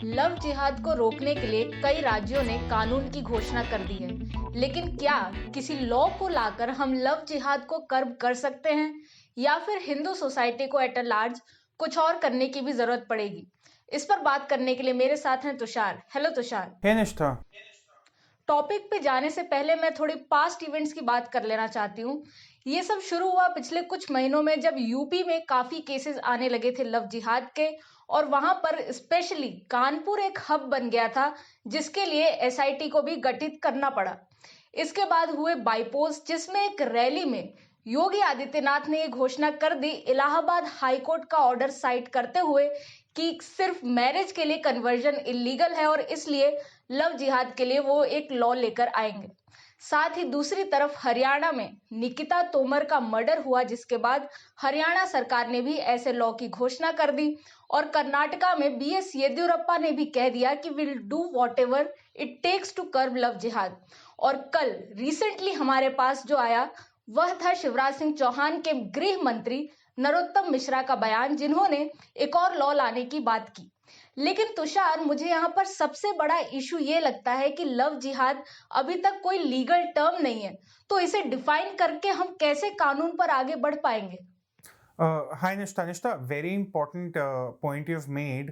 Love जिहाद को रोकने के लिए कई राज्यों ने कानून की घोषणा कर दी है, लेकिन क्या किसी लॉ को लाकर हम लव जिहाद को कर्ब कर सकते हैं या फिर हिंदू सोसाइटी को एट लार्ज कुछ और करने की भी जरूरत पड़ेगी? इस पर बात करने के लिए मेरे साथ हैं तुषार। हेलो तुषार। हे निष्ठा। टॉपिक पे जाने से पहले मैं थोड़ी पास्ट इवेंट्स की बात कर लेना चाहती हूँ। ये सब शुरू हुआ पिछले कुछ महीनों में जब यूपी में काफी केसेस आने लगे थे लव जिहाद के, और वहां पर स्पेशली कानपुर एक हब बन गया था जिसके लिए एसआईटी को भी गठित करना पड़ा। इसके बाद हुए बाईपोल्स जिसमें एक रैली में योगी आदित्यनाथ ने ये घोषणा कर दी, इलाहाबाद हाईकोर्ट का ऑर्डर साइट करते हुए, कि सिर्फ मैरिज के लिए कन्वर्जन इलीगल है और इसलिए लव जिहाद के लिए वो एक लॉ लेकर आएंगे। साथ ही दूसरी तरफ हरियाणा में निकिता तोमर का मर्डर हुआ जिसके बाद हरियाणा सरकार ने भी ऐसे लॉ की घोषणा कर दी, और कर्नाटका में बीएस येदियुरप्पा ने भी कह दिया कि will do whatever it takes to curb love jihad. और कल रिसेंटली हमारे पास जो आया वह था शिवराज सिंह चौहान के गृह मंत्री नरोत्तम मिश्रा का बयान, जिन्होंने एक और लॉ लाने की बात की। लेकिन तुषार, मुझे यहाँ पर सबसे बड़ा इशू ये लगता है कि लव जिहाद अभी तक कोई लीगल टर्म नहीं है, तो इसे डिफाइन करके हम कैसे कानून पर आगे बढ़ पाएंगे? हाय निष्ठा। निष्ठा, very important point you have made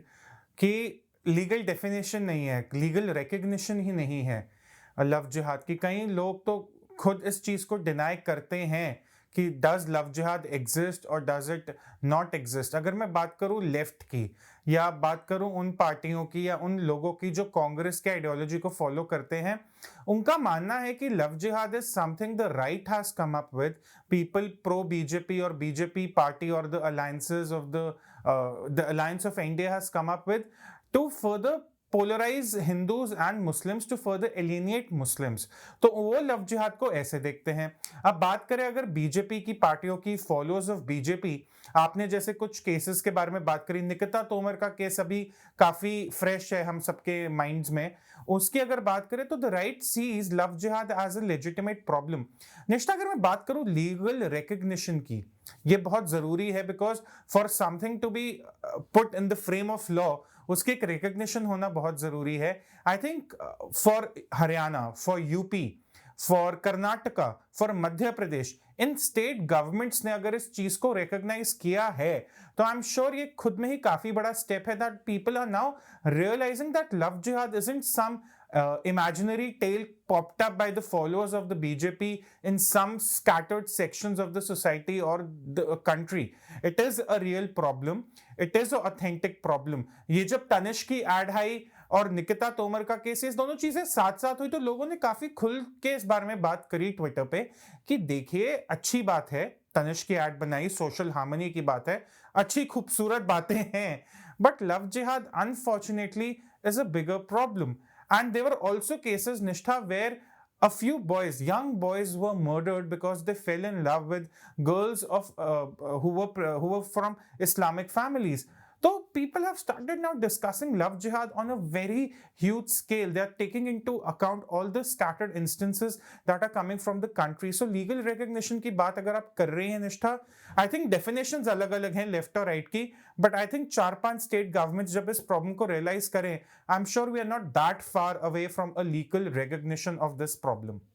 कि लीगल डेफिनेशन नहीं है, लीगल रिकग्निशन ही नहीं है लव जिहाद की। कई लोग तो खुद इस चीज को डिनाई करते हैं कि डज लव जिहाद एग्जिस्ट और डज इट नॉट एग्जिस्ट। अगर मैं बात करूं लेफ्ट की, या बात करूं उन पार्टियों की या उन लोगों की जो कांग्रेस के आइडियोलॉजी को फॉलो करते हैं, उनका मानना है कि लव जिहाद is something the right has come up with, people pro BJP और बीजेपी पार्टी और the alliances of the alliance of India has come up with two further polarize Hindus and Muslims to further alienate Muslims। तो वो love जिहाद को ऐसे देखते हैं। अब बात करें अगर बीजेपी की पार्टियों की, फॉलोअर्स ऑफ बीजेपी, आपने जैसे कुछ केसेस के बारे में बात करी, निकिता तोमर का केस अभी काफी फ्रेश है हम सबके माइंड्स में। उसकी अगर बात करें तो द राइट सीज लव जिहाद एज अ लेजिटिमेट प्रॉब्लम। निष्ठा, अगर मैं बात करूं लीगल रिकग्निशन की, ये बहुत जरूरी है, because for something to be put in the frame of law उसके एक रिकग्निशन होना बहुत जरूरी है। I think for Haryana, for UP, for Karnataka, for Madhya Pradesh, इन स्टेट गवर्नमेंट्स ने अगर इस चीज को रिकॉग्नाइज किया है तो आई एम श्योर ये खुद में ही काफी बड़ा स्टेप है, that people are now realising that love जिहाद isn't some imaginary tale popped up by the followers of the BJP in some scattered sections of the society or the country. It is a real problem. It is an authentic problem. ये जब तनिष्क की add आई और निकिता तोमर का case, इस दोनों चीजें साथ साथ हुई तो लोगों ने काफी खुल के इस बारे में बात करी ट्विटर पे कि देखिए अच्छी बात है, तनिष्क की एड बनाई, सोशल हार्मनी की बात है, अच्छी खूबसूरत बातें हैं, बट लव जिहाद unfortunately is a bigger problem. And there were also cases, Nishtha, where a few boys, young boys, were murdered because they fell in love with girls of who were from Islamic families. So people have started now discussing love jihad on a very huge scale. They are taking into account all the scattered instances that are coming from the country. So legal recognition की बात अगर आप कर रहे हैं निष्ठा, I think definitions अलग अलग हैं लेफ्ट और राइट की, but I think 4-5 state governments जब इस प्रॉब्लम को रियलाइज करें, I'm sure we are not that far away from a legal recognition of this problem.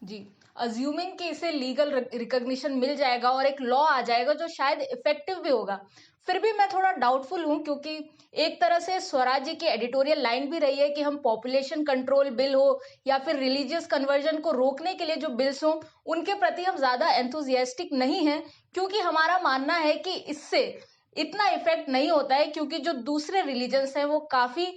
जी, अज्यूमिंग कि इसे लीगल रिकॉग्निशन मिल जाएगा और एक लॉ आ जाएगा जो शायद इफेक्टिव भी होगा, फिर भी मैं थोड़ा डाउटफुल हूं, क्योंकि एक तरह से स्वराज्य की एडिटोरियल लाइन भी रही है कि हम पॉपुलेशन कंट्रोल बिल हो या फिर रिलीजियस कन्वर्जन को रोकने के लिए जो बिल्स हो उनके प्रति हम ज्यादा एंथुजियास्टिक नहीं हैं, क्योंकि हमारा मानना है कि इससे इतना इफेक्ट नहीं होता है, क्योंकि जो दूसरे रिलीजन्स हैं वो काफी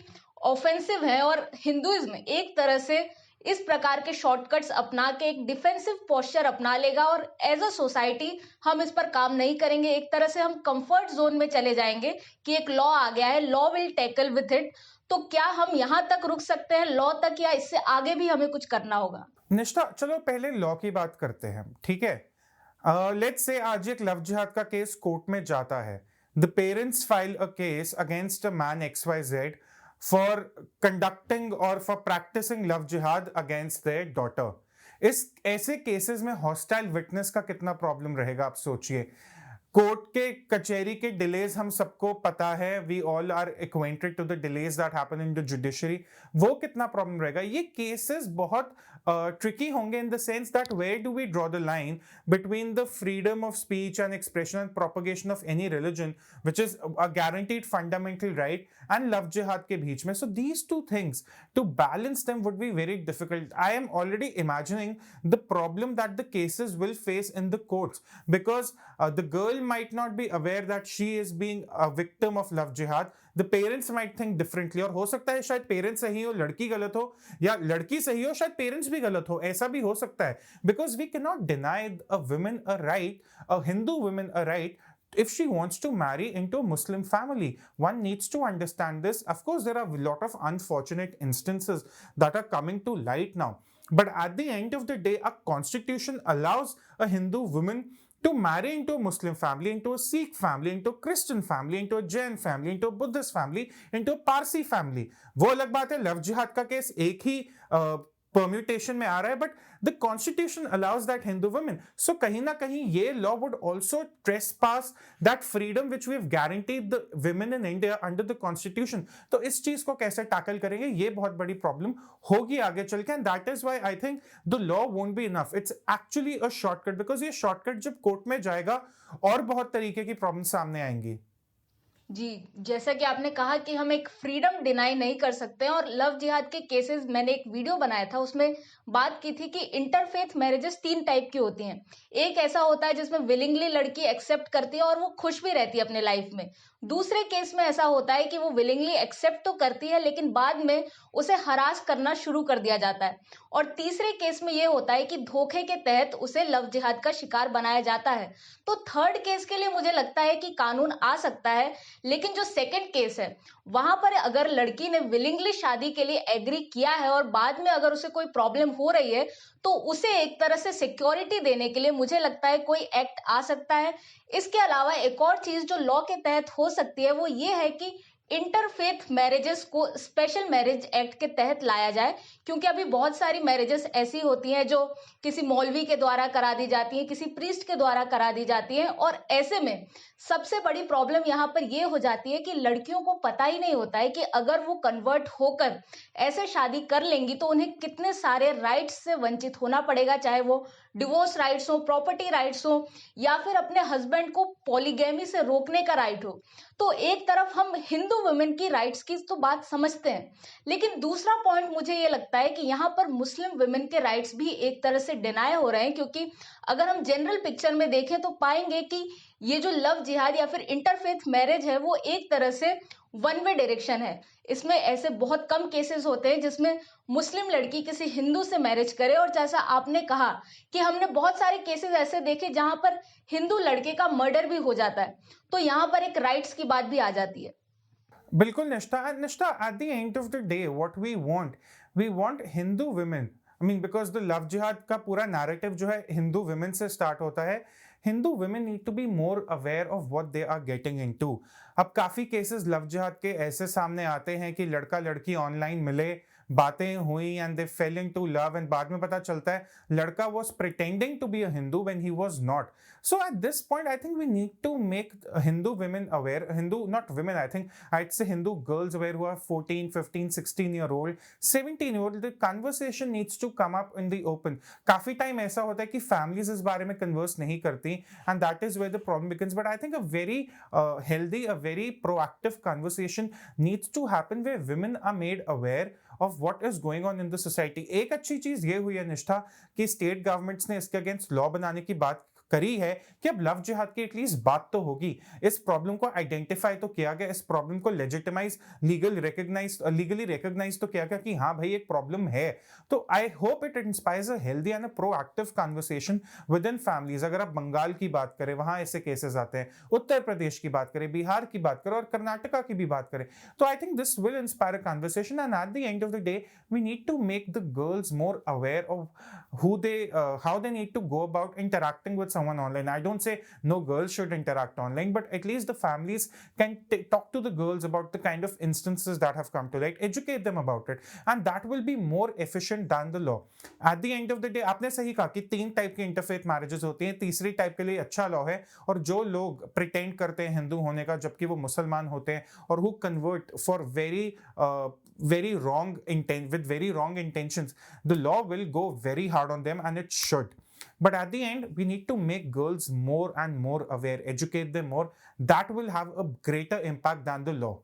ऑफेंसिव है, और हिंदुइज्म एक तरह से इस प्रकार के शॉर्टकट्स अपना के एक डिफेंसिव पोस्चर अपना लेगा, और एज अ सोसाइटी हम इस पर काम नहीं करेंगे। एक तरह से हम कंफर्ट जोन में चले जाएंगे कि एक लॉ आ गया है, law will tackle with it. तो क्या हम यहां तक रुक सकते हैं लॉ तक, या इससे आगे भी हमें कुछ करना होगा? निष्ठा, चलो पहले लॉ की बात करते हैं, ठीक है। लेट्स से आज एक लव जिहाद का केस कोर्ट में जाता है। The parents file a case against a man XYZ for conducting or for practicing love jihad against their daughter। इस ऐसे केसेस में हॉस्टाइल विटनेस का कितना प्रॉब्लम रहेगा आप सोचिए। कोर्ट के कचहरी के डिलेज हम सबको पता है, we all are acquainted to the delays that happen in the judiciary. वो कितना प्रॉब्लम रहेगा? ये केसेस बहुत ट्रिकी होंगे in the sense that where do we draw the line between the freedom of speech and expression and propagation of any religion which is a guaranteed fundamental right and love jihad के बीच में। So these two things to balance them would be very difficult. I am already imagining the problem that the cases will face in the courts because the girl might not be aware that she is being a victim of love jihad. The parents might think differently और हो सकता है शायद parents सही हो, लड़की गलत हो, या लड़की सही हो, शायद पेरेंट्स भी गलत हो, ऐसा भी हो सकता है। Because we cannot deny a woman a right, a Hindu woman a right if she wants to marry into a Muslim family. One needs to understand this. Of course, there are a lot of unfortunate instances that are coming to light now. But at the end of the day, a constitution allows a Hindu woman to marry into a Muslim family, into a Sikh family, into a Christian family, into a Jain family, into a Buddhist family, into a Parsi family. वो अलग बात है, love jihad का case एक ही permutation में आ रहा है, but the constitution allows that Hindu women. So कहीं ना कहीं ये law would also trespass that freedom which we have guaranteed the women in India under the constitution. तो इस चीज को कैसे टैकल करेंगे, ये बहुत बड़ी प्रॉब्लम होगी आगे चल के, and that is why I think the law won't be enough. It's actually a shortcut, because ये शॉर्टकट जब कोर्ट में जाएगा और बहुत तरीके की प्रॉब्लम सामने आएंगी। जी, जैसा कि आपने कहा कि हम एक फ्रीडम डिनाई नहीं कर सकते, और लव जिहाद के केसेस मैंने एक वीडियो बनाया था, उसमें बात की थी कि इंटरफेथ मैरिजेस 3 टाइप की होती हैं। एक ऐसा होता है जिसमें विलिंगली लड़की एक्सेप्ट करती है और वो खुश भी रहती है अपने लाइफ में। दूसरे केस में ऐसा होता है कि वो विलिंगली एक्सेप्ट तो करती है लेकिन बाद में उसे हरास करना शुरू कर दिया जाता है। और तीसरे केस में ये होता है कि धोखे के तहत उसे लव जिहाद का शिकार बनाया जाता है। तो थर्ड केस के लिए मुझे लगता है कि कानून आ सकता है, लेकिन जो सेकंड केस है वहां पर अगर लड़की ने विलिंगली शादी के लिए एग्री किया है और बाद में अगर उसे कोई प्रॉब्लम हो रही है तो उसे एक तरह से सिक्योरिटी देने के लिए मुझे लगता है कोई एक्ट आ सकता है। इसके अलावा एक और चीज जो लॉ के तहत हो सकती है वो ये है कि इंटरफेथ मैरिजेस को स्पेशल मैरिज एक्ट के तहत लाया जाए, क्योंकि अभी बहुत सारी मैरिजेस ऐसी होती हैं जो किसी मौलवी के द्वारा करा दी जाती हैं, किसी प्रीस्ट के द्वारा करा दी जाती हैं, और ऐसे में सबसे बड़ी प्रॉब्लम यहाँ पर ये हो जाती है कि लड़कियों को पता ही नहीं होता है कि अगर वो कन्वर्ट होकर ऐसे शादी कर लेंगी तो उन्हें कितने सारे राइट्स से वंचित होना पड़ेगा, चाहे वो डिवोर्स राइट्स हो, प्रॉपर्टी राइट्स हो, या फिर अपने हस्बैंड को पॉलीगैमी से रोकने का राइट हो। तो एक तरफ हम हिंदू वुमेन की राइट्स की तो बात समझते हैं, लेकिन दूसरा पॉइंट मुझे ये लगता है कि यहाँ पर मुस्लिम वुमेन के राइट्स भी एक तरह से डिनाई हो रहे हैं, क्योंकि अगर हम जनरल पिक्चर में देखें तो पाएंगे कि ये जो लव जिहाद या फिर इंटरफेथ मैरिज है वो एक तरह से वन वे डायरेक्शन है। इसमें ऐसे बहुत कम केसेस होते हैं जिसमें मुस्लिम लड़की किसी हिंदू से मैरिज करे, और जैसा आपने कहा कि हमने बहुत सारे केसेस ऐसे देखे जहां पर हिंदू लड़के का मर्डर भी हो जाता है, तो यहाँ पर एक राइट्स की बात भी आ जाती है। बिल्कुल Nishtha, Nishtha at the end of the day what we want Hindu women. I mean because the love jihad का पूरा नैरेटिव जो है हिंदू वुमेन से स्टार्ट होता है। Hindu women need to be more aware of what they are getting into. अब काफी cases love jihad के ऐसे सामने आते हैं कि लड़का लड़की ऑनलाइन मिले, बातें हुई and they fell into love, and बाद में पता चलता है लड़का was pretending to be a Hindu when he was not. So at this point, I think we need to make Hindu women aware, not women, I think, I'd say Hindu girls aware who are 14, 15, 16-year-old, 17-year-old, the conversation needs to come up in the open. काफी time ऐसा होता है कि families इस बारे में converse नहीं करती, and that is where the problem begins. But I think a very healthy, a very proactive conversation needs to happen where women are made aware of what is going on in the society. एक अच्छी चीज ये हुई है निष्ठा कि state governments ने इसके अगेंस्ट लॉ बनाने की बात करी है कि अब लव जिहाद की एटलीस्ट बात तो होगी। इस प्रॉब्लम को आइडेंटिफाई तो किया गया, इस प्रॉब्लम को लेजिटिमाइज लीगली रिकॉग्नाइज तो किया गया कि हाँ भाई एक प्रॉब्लम है। तो I hope it inspires a healthy and a proactive conversation with in families. अगर आप बंगाल की बात करें, वहां ऐसे केसेस आते हैं, उत्तर प्रदेश की बात करें, बिहार की बात करें और कर्नाटका की भी बात करें, तो I think this will inspire a conversation, and eight the end of the day we need to make the girls more aware of how they need to go about interacting with someone online. I don't say no girls should interact online, but at least the families can talk to the girls about the kind of instances that have come to light, educate them about it, and that will be more efficient than the law. At the end of the day, आपने सही कहा कि 3 type की interfaith marriages होती हैं, तीसरी type के लिए अच्छा लॉ है, और जो लोग प्रिटेंड करते हैं हिंदू होने का जबकि वो मुसलमान होते हैं, और who convert for very wrong intent with very wrong intentions, the law will go very hard on them, and it should. But at the end, we need to make girls more and more aware, educate them more. That will have a greater impact than the law.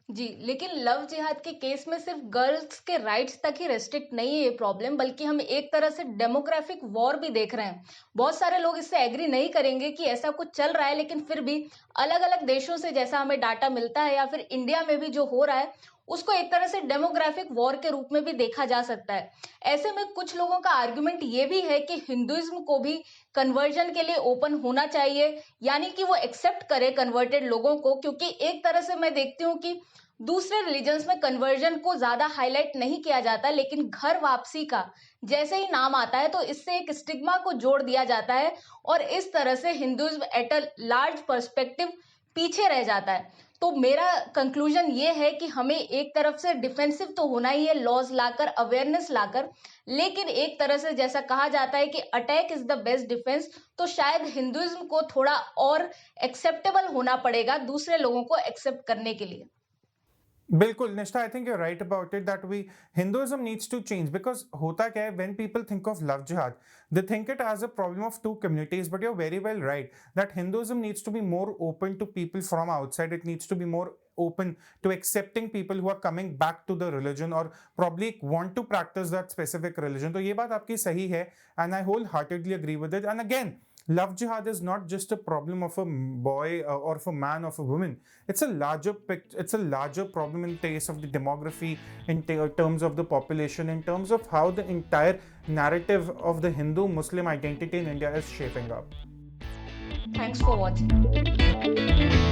जी, लेकिन love jihad के case में सिर्फ girls के rights तक ही restrict नहीं है ये problem, बल्कि हम एक तरह से डेमोग्राफिक वॉर भी देख रहे हैं। बहुत सारे लोग इससे एग्री नहीं करेंगे कि ऐसा कुछ चल रहा है, लेकिन फिर भी अलग अलग देशों से जैसा हमें डाटा मिलता है या फिर इंडिया में भी जो हो रहा है उसको एक तरह से डेमोग्राफिक वॉर के रूप में भी देखा जा सकता है। ऐसे में कुछ लोगों का आर्गुमेंट ये भी है कि हिंदुइज्म को भी कन्वर्जन के लिए ओपन होना चाहिए, यानी कि वो एक्सेप्ट करे कन्वर्टेड लोगों को, क्योंकि एक तरह से मैं देखती हूँ कि दूसरे रिलीजन्स में कन्वर्जन को ज्यादा हाईलाइट नहीं किया जाता, लेकिन घर वापसी का जैसे ही नाम आता है तो इससे एक स्टिग्मा को जोड़ दिया जाता है और इस तरह से Hinduism at a large perspective पीछे रह जाता है। तो मेरा कंक्लूजन ये है कि हमें एक तरफ से डिफेंसिव तो होना ही है, लॉज लाकर, अवेयरनेस लाकर, लेकिन एक तरह से जैसा कहा जाता है कि attack is the best defence, तो शायद हिंदुइज्म को थोड़ा और एक्सेप्टेबल होना पड़ेगा दूसरे लोगों को एक्सेप्ट करने के लिए। बिल्कुल Nishtha, I think you right about it that we Hinduism needs to change, because होता क्या है, when people think of love jihad they think it as a problem of two communities, but you're very well right that Hinduism needs to be more open to people from outside. It needs to be more open to accepting people who are coming back to the religion or probably want to practice that specific religion. तो ये बात आपकी सही है, and I wholeheartedly agree with it. And again, love jihad is not just a problem of a boy or of a man or of a woman. It's a larger problem in terms of the demography, in terms of the population, in terms of how the entire narrative of the Hindu-Muslim identity in India is shaping up. Thanks for watching.